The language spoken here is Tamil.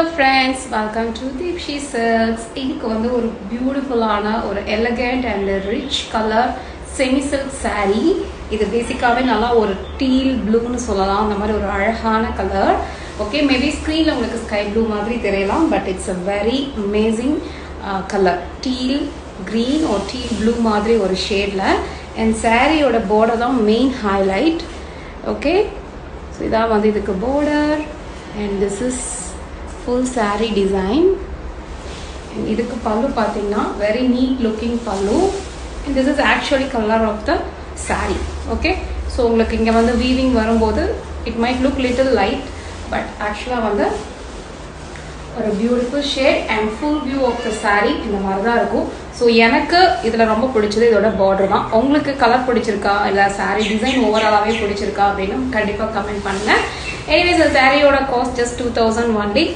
Hello friends, welcome to Deepshi Silks. இதுக்கு வந்து ஒரு பியூட்டிஃபுல்லான ஒரு elegant and rich color semi silk saree. இது பேசிக்காவே நல்லா ஒரு டீல் ப்ளூன்னு சொல்லலாம். அந்த மாதிரி ஒரு அழகான கலர். ஓகே, மேபி ஸ்க்ரீன்ல உங்களுக்கு ஸ்கை ப்ளூ மாதிரி தெரியலாம், but it's a very amazing colour. Deal green or deal blue மாதிரி ஒரு ஷேட்ல. and சாரியோட border தான் மெயின் ஹைலைட். ஓகே, ஸோ இதான் வந்து இதுக்கு border and this is full saree design. and இதுக்கு பல்லு பார்த்தீங்கன்னா very neat looking பல்லு, and this is actually color of the saree. okay, so உங்களுக்கு இங்க வந்து weaving வரும்போது it might look little light, but actually வந்து ஒரு beautiful shade and full view of the saree இந்த மாதிரி தான் இருக்கும். ஸோ எனக்கு இதில் ரொம்ப பிடிச்சது இதோட பார்டர் தான். உங்களுக்கு கலர் பிடிச்சிருக்கா இல்லை saree டிசைன் ஓவராலாகவே பிடிச்சிருக்கா அப்படின்னு கண்டிப்பாக கமெண்ட் பண்ணுங்கள். எனிவேஸ் இந்த சாரியோட காஸ்ட் just 2000 only.